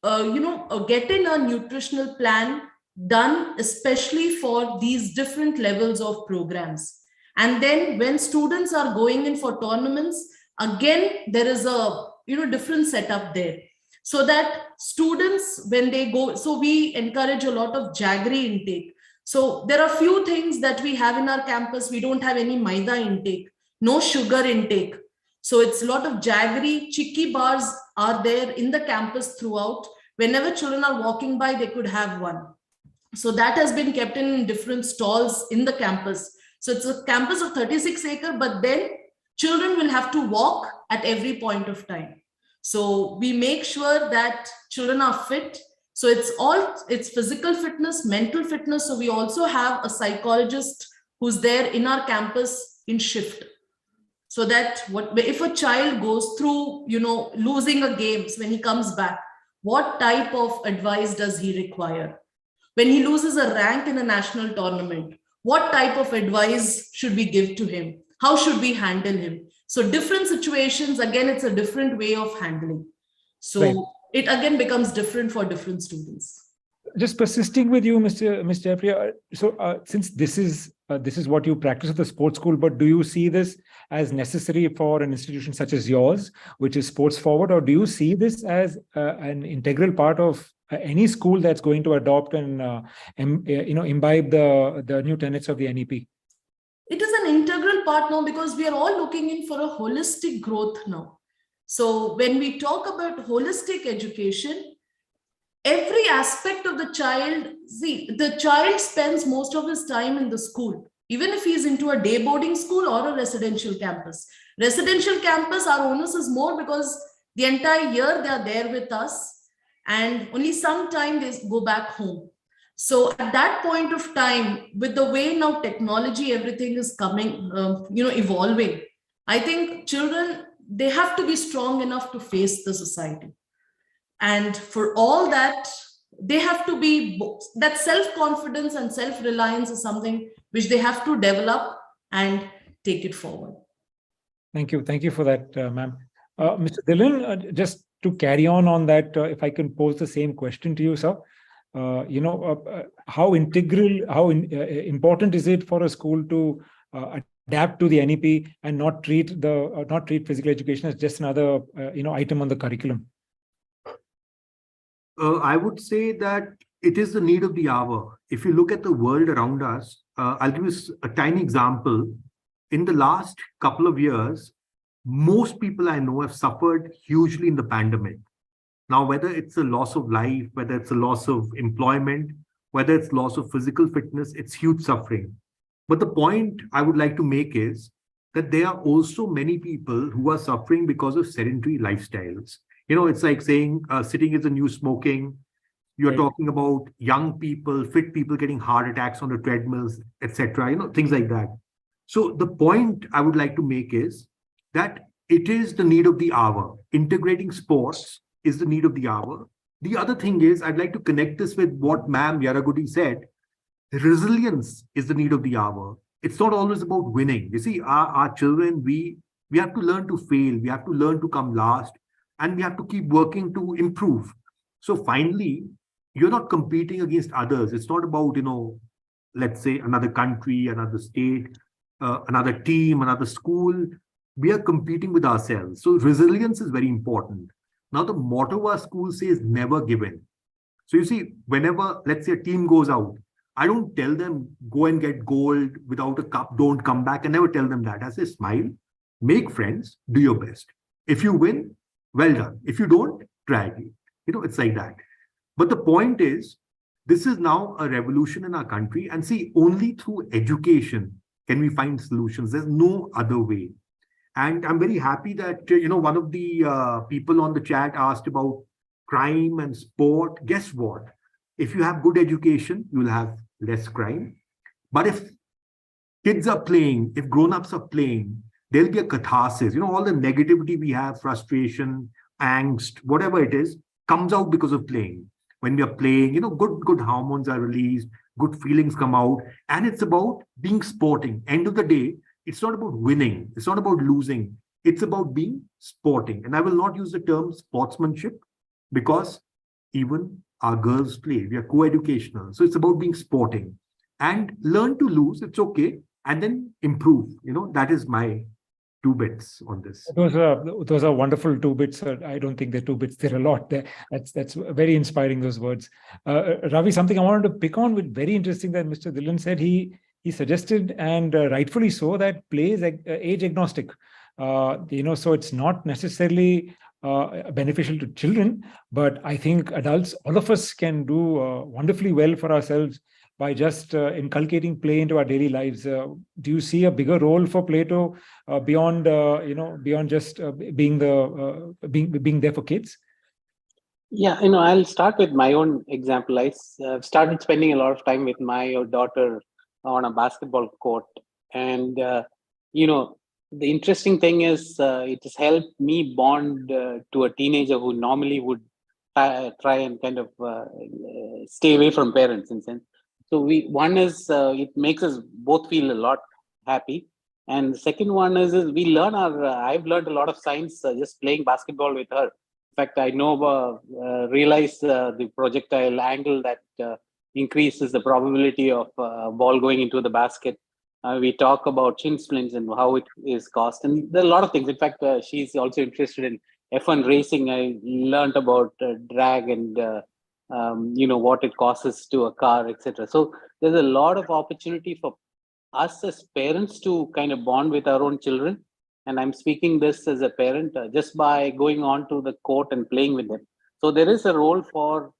getting a nutritional plan done, especially for these different levels of programs. And then when students are going in for tournaments, again, there is a different setup there, so that students, when they go, so we encourage a lot of jaggery intake. So there are few things that we have in our campus. We don't have any maida intake, no sugar intake. So it's a lot of jaggery. Chicky bars are there in the campus throughout. Whenever children are walking by, they could have one. So that has been kept in different stalls in the campus. So it's a campus of 36 acres, but then children will have to walk at every point of time. So we make sure that children are fit. So it's physical fitness, mental fitness. So we also have a psychologist who's there in our campus in shift. So that if a child goes through, losing a game, when he comes back, what type of advice does he require? When he loses a rank in a national tournament, what type of advice should we give to him? How should we handle him? So different situations, again, it's a different way of handling. So right. It again becomes different for different students. Just persisting with you, Mr. Jayapriya. So since this is what you practice at the sports school, but do you see this as necessary for an institution such as yours, which is sports forward, or do you see this as an integral part of any school that's going to adopt and imbibe the new tenets of the NEP? It is an integral part now, because we are all looking in for a holistic growth now. So when we talk about holistic education, every aspect of the child, the child spends most of his time in the school, even if he's into a day boarding school or a residential campus. Residential campus, our onus is more because the entire year they are there with us, and only sometime they go back home. So at that point of time, with the way now technology, everything is coming, evolving, I think children, they have to be strong enough to face the society. And for all that, they have to be, that self-confidence and self-reliance is something which they have to develop and take it forward. Thank you. Thank you for that, ma'am. Mr. Dhillon, just to carry on that, if I can pose the same question to you, sir. How important is it for a school to adapt to the NEP and not treat physical education as just another item on the curriculum? I would say that it is the need of the hour. If you look at the world around us, I'll give you a tiny example. In the last couple of years, most people I know have suffered hugely in the pandemic. Now, whether it's a loss of life, whether it's a loss of employment, whether it's loss of physical fitness, it's huge suffering. But the point I would like to make is that there are also many people who are suffering because of sedentary lifestyles. It's like saying sitting is the new smoking. You're Right. talking about young people, fit people getting heart attacks on the treadmills, etc. Things like that. So the point I would like to make is that it is the need of the hour. Integrating sports is the need of the hour. The other thing is, I'd like to connect this with what Ma'am Yerragudi said. Resilience is the need of the hour. It's not always about winning. You see, our children, we have to learn to fail. We have to learn to come last, and we have to keep working to improve. So finally, you're not competing against others. It's not about, let's say another country, another state, another team, another school. We are competing with ourselves. So resilience is very important. Now, the motto of our school says never give in. So you see, whenever, let's say, a team goes out, I don't tell them go and get gold without a cup, don't come back. I never tell them that. I say smile, make friends, do your best. If you win, well done. If you don't, try again. It's like that. But the point is, this is now a revolution in our country. And see, only through education can we find solutions. There's no other way. And I'm very happy that, one of the people on the chat asked about crime and sport. Guess what? If you have good education, you'll have less crime. But if kids are playing, if grown-ups are playing, there'll be a catharsis. All the negativity we have, frustration, angst, whatever it is, comes out because of playing. When we are playing, good hormones are released, good feelings come out, and it's about being sporting. End of the day, it's not about winning. It's not about losing. It's about being sporting. And I will not use the term sportsmanship because even our girls play. We are co-educational. So it's about being sporting and learn to lose. It's okay. And then improve. That is my 2 bits on this. Those are wonderful 2 bits. I don't think they're 2 bits. They're a lot. That's very inspiring, those words. Ravi, something I wanted to pick on with very interesting that Mr. Dhillon said. He suggested, and rightfully so, that play is age agnostic. So it's not necessarily beneficial to children, but I think adults, all of us can do wonderfully well for ourselves by just inculcating play into our daily lives. Do you see a bigger role for Plaeto beyond just being there for kids? Yeah, I'll start with my own example. I've started spending a lot of time with my daughter on a basketball court, and the interesting thing is it has helped me bond to a teenager who normally would try and kind of stay away from parents in a sense. So one is it makes us both feel a lot happy, and the second one is we learn I've learned a lot of science just playing basketball with her. In fact, I realize the projectile angle that increases the probability of ball going into the basket. We talk about chin splints and how it is caused, and there are a lot of things. In fact, she's also interested in F1 racing. I learned about drag and what it causes to a car, etc. So there's a lot of opportunity for us as parents to kind of bond with our own children. And I'm speaking this as a parent just by going on to the court and playing with them. So there is a role for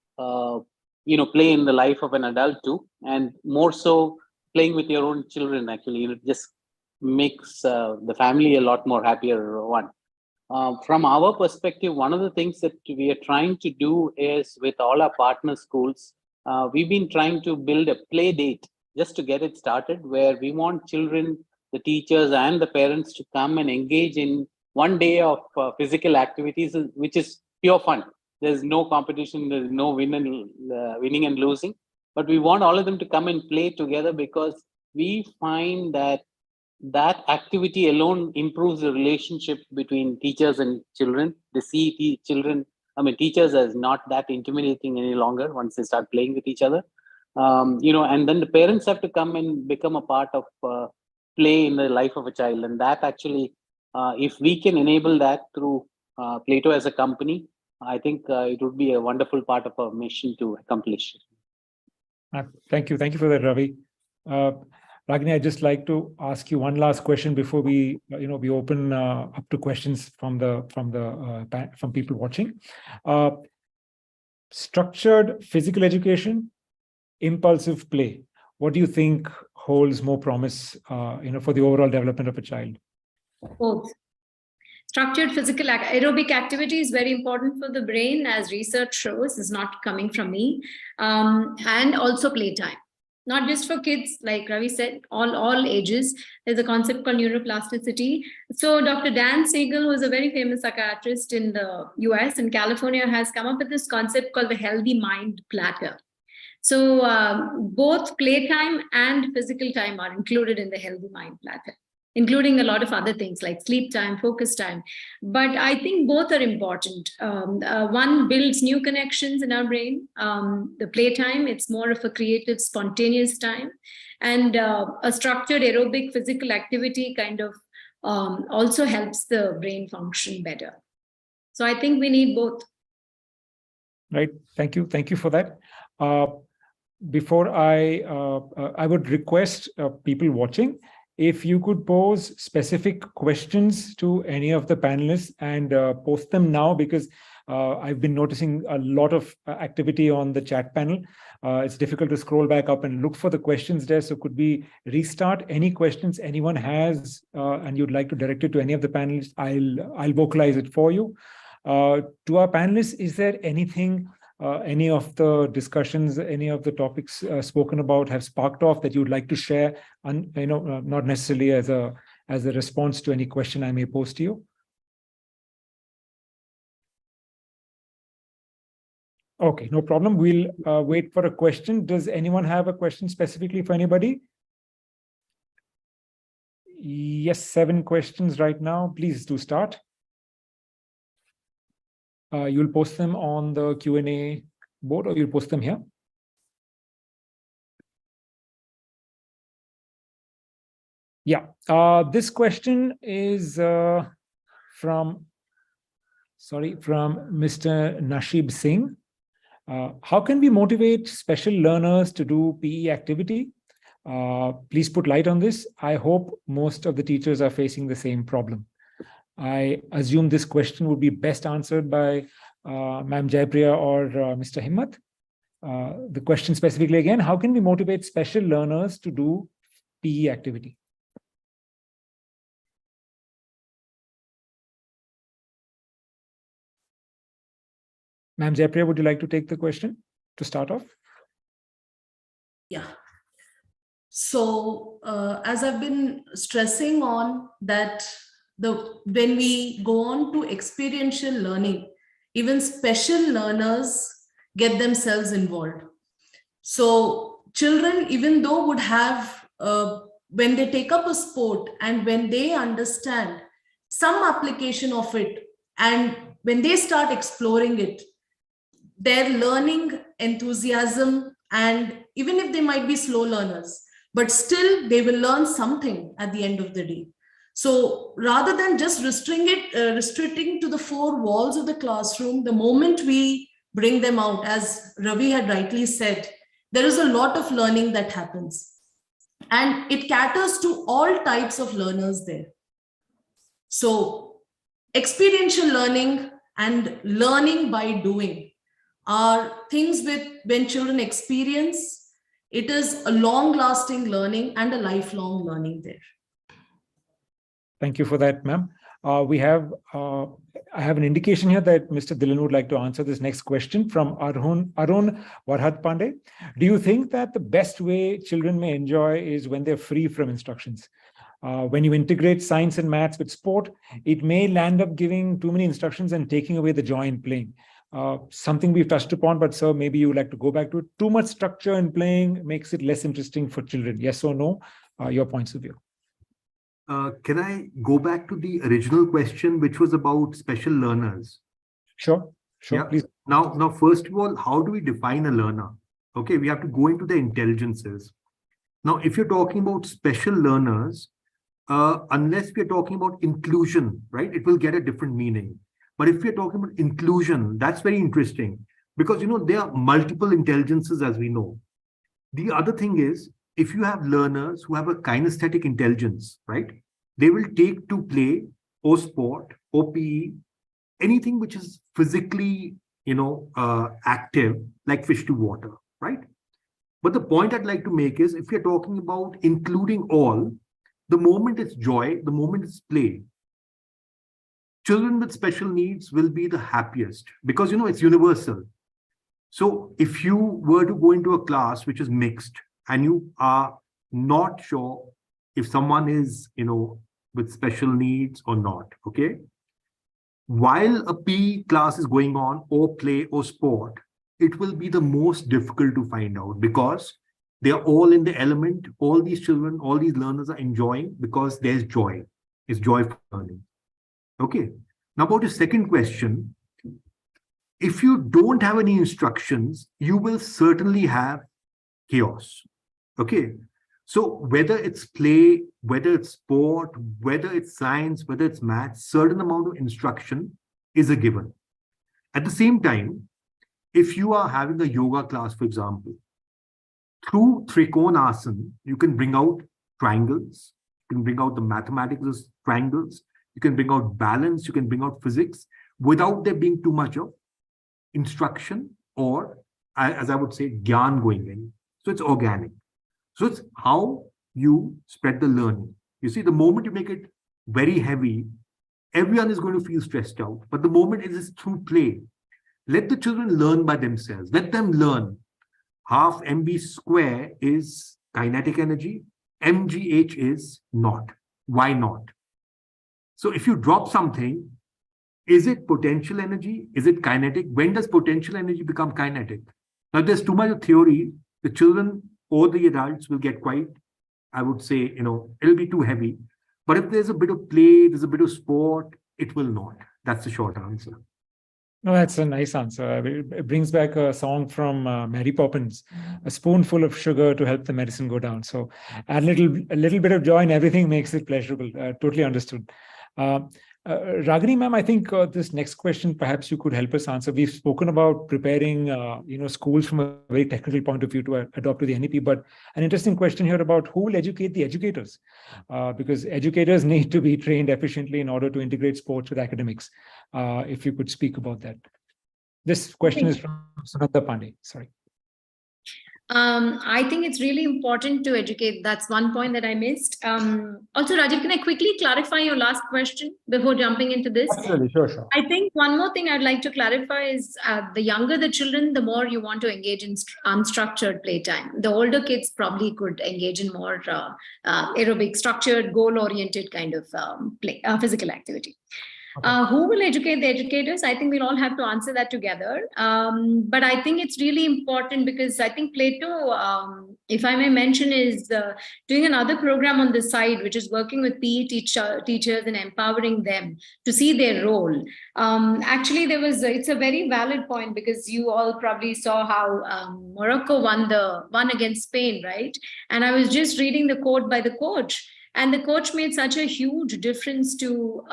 play in the life of an adult too, and more so playing with your own children. Actually, it just makes the family a lot more happier one. From our perspective, one of the things that we are trying to do is with all our partner schools, we've been trying to build a play date just to get it started, where we want children, the teachers and the parents to come and engage in 1 day of physical activities, which is pure fun. There's no competition, there's no winning and losing, but we want all of them to come and play together because we find that activity alone improves the relationship between teachers and children. They see teachers as not that intimidating any longer once they start playing with each other. And then the parents have to come and become a part of play in the life of a child. And that actually, if we can enable that through Plaeto as a company, I think it would be a wonderful part of our mission to accomplish. Thank you for that, Ravi. Ragini, I'd just like to ask you one last question before we open up to questions from people watching. Structured physical education, impulsive play. What do you think holds more promise, for the overall development of a child? Both. Structured physical aerobic activity is very important for the brain, as research shows. Is not coming from me. And also playtime. Not just for kids, like Ravi said, all ages. There's a concept called neuroplasticity. So Dr. Dan Siegel, who is a very famous psychiatrist in the US and California, has come up with this concept called the healthy mind platter. So both playtime and physical time are included in the healthy mind platter, including a lot of other things like sleep time, focus time. But I think both are important. One builds new connections in our brain. The playtime, it's more of a creative, spontaneous time. And a structured aerobic physical activity kind of also helps the brain function better. So I think we need both. Right. Thank you. Thank you for that. Before I would request people watching, if you could pose specific questions to any of the panelists and post them now, because I've been noticing a lot of activity on the chat panel. It's difficult to scroll back up and look for the questions there. So could we restart any questions anyone has and you'd like to direct it to any of the panelists? I'll vocalize it for you. To our panelists, is there anything, any of the discussions, any of the topics spoken about have sparked off that you'd like to share, and not necessarily as a response to any question I may pose to you? Okay, no problem. We'll wait for a question. Does anyone have a question specifically for anybody? Yes, 7 questions right now. Please do start. You'll post them on the Q&A board, or you'll post them here? Yeah, this question is from Mr. Nashib Singh. How can we motivate special learners to do PE activity? Please put light on this. I hope most of the teachers are facing the same problem. I assume this question would be best answered by Ma'am Jayapriya or Mr. Himmat. The question specifically again, how can we motivate special learners to do PE activity? Ma'am Jayapriya, would you like to take the question to start off? Yeah. So as I've been stressing on that, when we go on to experiential learning, even special learners get themselves involved. So children, even though would have, when they take up a sport and when they understand some application of it, and when they start exploring it, their learning enthusiasm, and even if they might be slow learners, but still they will learn something at the end of the day. So rather than just restricting to the 4 walls of the classroom, the moment we bring them out, as Ravi had rightly said, there is a lot of learning that happens. And it caters to all types of learners there. So experiential learning and learning by doing are things when children experience, it is a long-lasting learning and a lifelong learning there. Thank you for that, ma'am. I have an indication here that Mr. Dhillon would like to answer this next question from Arun Warhat Pandey. Do you think that the best way children may enjoy is when they're free from instructions? When you integrate science and maths with sport, it may land up giving too many instructions and taking away the joy in playing. Something we've touched upon, but sir, maybe you would like to go back to it. Too much structure in playing makes it less interesting for children. Yes or no? Your points of view. Can I go back to the original question, which was about special learners? Sure, Yeah. please. Now, first of all, how do we define a learner? Okay, we have to go into the intelligences. Now, if you're talking about special learners, unless we're talking about inclusion, right, it will get a different meaning. But if we're talking about inclusion, that's very interesting because, there are multiple intelligences, as we know. The other thing is, if you have learners who have a kinesthetic intelligence, right, they will take to play or sport or PE, anything which is physically, active, like fish to water, right? But the point I'd like to make is, if you're talking about including all, the moment it's joy, the moment it's play, children with special needs will be the happiest because, it's universal. So if you were to go into a class which is mixed and you are not sure if someone is, with special needs or not, okay? While a PE class is going on or play or sport, it will be the most difficult to find out because they are all in the element. All these children, all these learners are enjoying because there's joy. It's joy for learning. Okay. Now about the second question, if you don't have any instructions, you will certainly have chaos. Okay. So whether it's play, whether it's sport, whether it's science, whether it's maths, certain amount of instruction is a given. At the same time, if you are having a yoga class, for example, through Trikonasana, you can bring out triangles, you can bring out the mathematics of triangles, you can bring out balance, you can bring out physics without there being too much of instruction or, as I would say, gyan going in. So it's organic. So it's how you spread the learning. You see, the moment you make it very heavy, everyone is going to feel stressed out. But the moment it is through play, let the children learn by themselves. Let them learn. Half mv square is kinetic energy. mgh is not. Why not? So if you drop something, is it potential energy? Is it kinetic? When does potential energy become kinetic? Now, there's too much of theory. The children or the adults will get quite, I would say, it'll be too heavy. But if there's a bit of play, there's a bit of sport, it will not. That's the short answer. No, that's a nice answer. It brings back a song from Mary Poppins, a spoonful of sugar to help the medicine go down. So add a little bit of joy and everything makes it pleasurable. Totally understood. Ragini ma'am, I think this next question, perhaps you could help us answer. We've spoken about preparing, schools from a very technical point of view to adopt to the NEP, but an interesting question here about who will educate the educators, because educators need to be trained efficiently in order to integrate sports with academics. If you could speak about that. This question is from Sunanda Pandey. Sorry. I think it's really important to educate. That's one point that I missed. Also, Rajeev, can I quickly clarify your last question before jumping into this? Absolutely, sure. I think one more thing I'd like to clarify is the younger the children, the more you want to engage in unstructured playtime. The older kids probably could engage in more aerobic, structured, goal-oriented kind of physical activity. Who will educate the educators? I think we'll all have to answer that together. But I think it's really important because I think Plaeto, if I may mention, is doing another program on the side, which is working with PE teachers and empowering them to see their role. Actually, it's a very valid point because you all probably saw how Morocco won against Spain, right? And I was just reading the quote by the coach, and the coach made such a huge difference to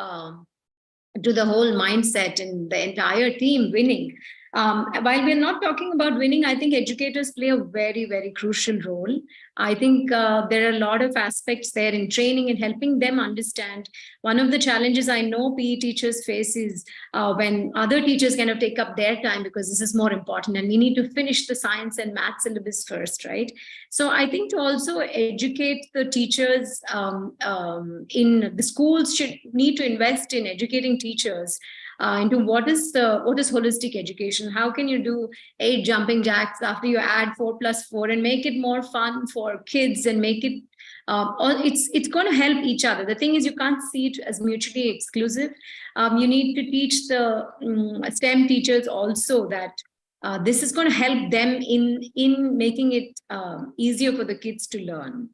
the whole mindset and the entire team winning. While we're not talking about winning, I think educators play a very, very crucial role. I think there are a lot of aspects there in training and helping them understand. One of the challenges I know PE teachers face is when other teachers kind of take up their time because this is more important and we need to finish the science and math syllabus first, right? So I think to also educate the teachers in the schools should need to invest in educating teachers into what is holistic education. How can you do 8 jumping jacks after you add 4 + 4 and make it more fun for kids and make it it's going to help each other. The thing is, you can't see it as mutually exclusive. You need to teach the STEM teachers also that this is going to help them in making it easier for the kids to learn.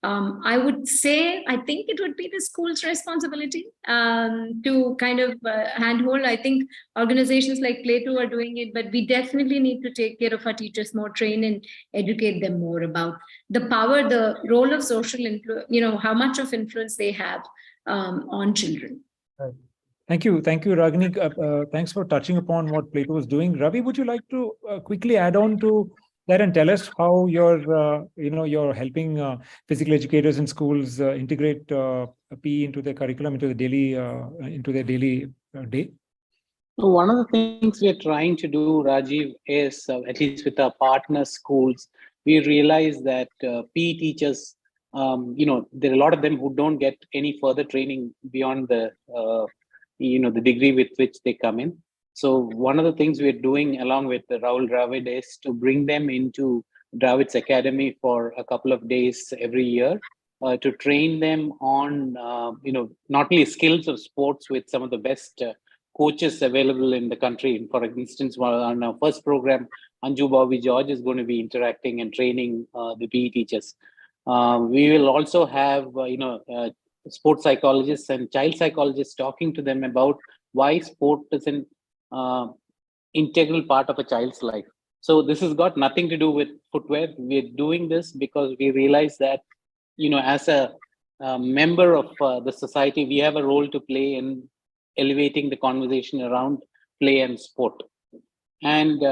I would say, I think it would be the school's responsibility to kind of handhold. I think organizations like Plaeto are doing it, but we definitely need to take care of our teachers more, train and educate them more about the power, the role of social influence, how much of influence they have on children. Right. Thank you, Ragini. Thanks for touching upon what Plaeto is doing. Ravi, would you like to quickly add on to that and tell us how you're helping physical educators in schools integrate PE into their curriculum, into their daily day? One of the things we're trying to do, Rajeev, is at least with our partner schools, we realize that PE teachers, there are a lot of them who don't get any further training beyond the the degree with which they come in. So one of the things we're doing along with Rahul Dravid is to bring them into Dravid's Academy for a couple of days every year to train them on, not only skills of sports with some of the best coaches available in the country. For instance, on our first program, Anju Bobby George is going to be interacting and training the PE teachers. We will also have, sports psychologists and child psychologists talking to them about why sport is an integral part of a child's life. So this has got nothing to do with footwear. We're doing this because we realize that, as a member of the society, we have a role to play in elevating the conversation around play and sport. And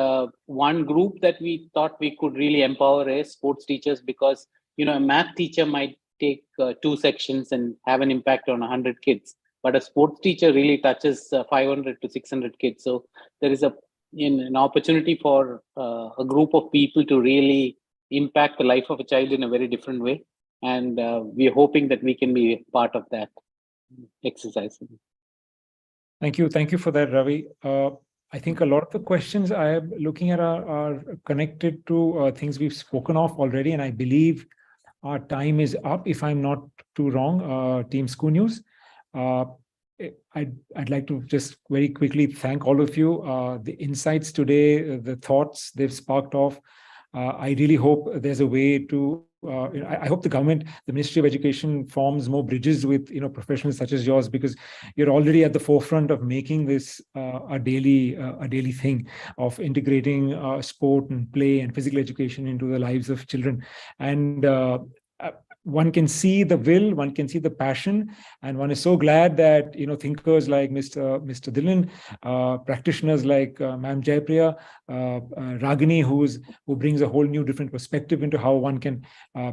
one group that we thought we could really empower is sports teachers, because, a math teacher might take 2 sections and have an impact on 100 kids, but a sports teacher really touches 500 to 600 kids. So there is an opportunity for a group of people to really impact the life of a child in a very different way. And we're hoping that we can be part of that exercise. Thank you. Thank you for that, Ravi. I think a lot of the questions I am looking at are connected to things we've spoken of already, and I believe our time is up, if I'm not too wrong, Team ScooNews. I'd like to just very quickly thank all of you. The insights today, the thoughts they've sparked off. I really hope there's a way to, I hope the government, the Ministry of Education forms more bridges with, professionals such as yours, because you're already at the forefront of making this a daily thing of integrating sport and play and physical education into the lives of children. And one can see the will, one can see the passion, and one is so glad that thinkers like Mr. Dhillon, practitioners like Ma'am Jayapriya, Ragini, who brings a whole new different perspective into how one can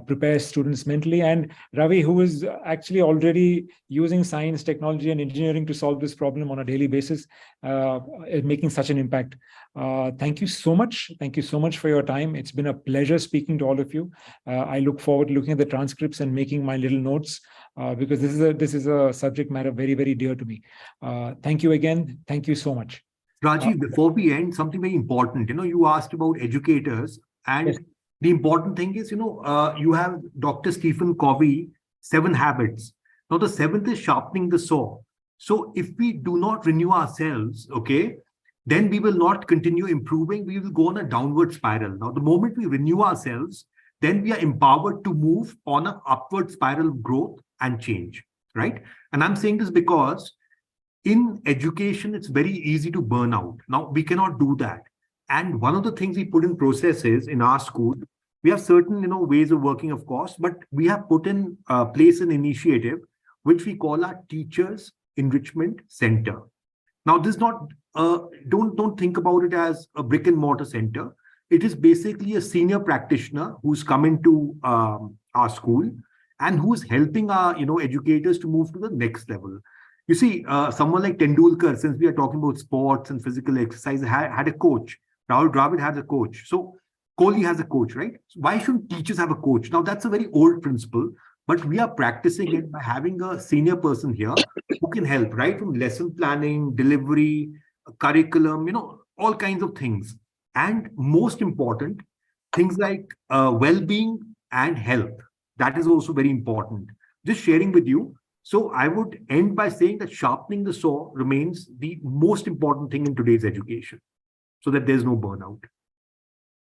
prepare students mentally, and Ravi, who is actually already using science, technology, and engineering to solve this problem on a daily basis, making such an impact. Thank you so much. Thank you so much for your time. It's been a pleasure speaking to all of you. I look forward to looking at the transcripts and making my little notes, because this is a subject matter very, very dear to me. Thank you again. Thank you so much. Rajeev, before we end, something very important. You asked about educators, and Yes. the important thing is, you have Dr. Stephen Covey, 7 habits. Now, the 7th is sharpening the saw. So if we do not renew ourselves, okay, then we will not continue improving. We will go on a downward spiral. Now, the moment we renew ourselves, then we are empowered to move on an upward spiral of growth and change, right? And I'm saying this because in education, it's very easy to burn out. Now, we cannot do that. And one of the things we put in processes in our school, we have certain, ways of working, of course, but we have put in place an initiative, which we call our Teachers Enrichment Center. Now, this is not, don't think about it as a brick and mortar center. It is basically a senior practitioner who's come into our school and who's helping our, educators to move to the next level. You see, someone like Tendulkar, since we are talking about sports and physical exercise, had a coach. Rahul Dravid has a coach. So Kohli has a coach, right? So why shouldn't teachers have a coach? Now, that's a very old principle, but we are practicing it by having a senior person here who can help, right? From lesson planning, delivery, curriculum, all kinds of things. And most important, things like well-being and health. That is also very important. Just sharing with you. So I would end by saying that sharpening the saw remains the most important thing in today's education, so that there's no burnout.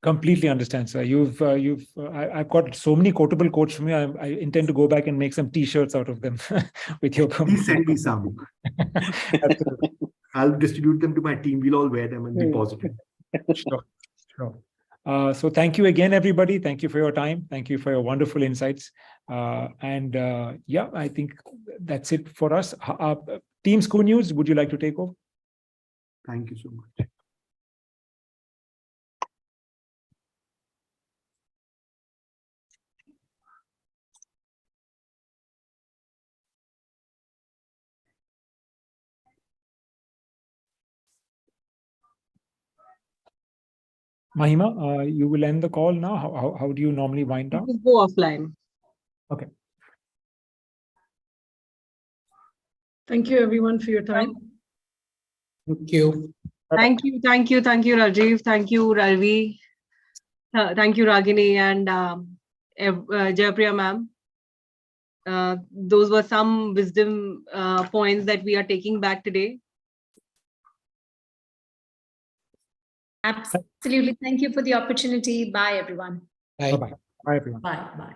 Completely understand, sir. I've got so many quotable quotes from you. I intend to go back and make some T-shirts out of them with your permission. Please send me some. Absolutely. I'll distribute them to my team. We'll all wear them and be positive. Sure. So thank you again, everybody. Thank you for your time. Thank you for your wonderful insights. Yeah, I think that's it for us. Team ScooNews, would you like to take over? Thank you so much. Mahima, you will end the call now. How do you normally wind down? Just go offline. Okay. Thank you everyone for your time. Thank you. Thank you, Rajeev. Thank you, Ravi. Thank you, Ragini and Jayapriya ma'am. Those were some wisdom points that we are taking back today. Absolutely. Thank you for the opportunity. Bye, everyone. Bye. Bye-bye. Bye, everyone. Bye. Bye.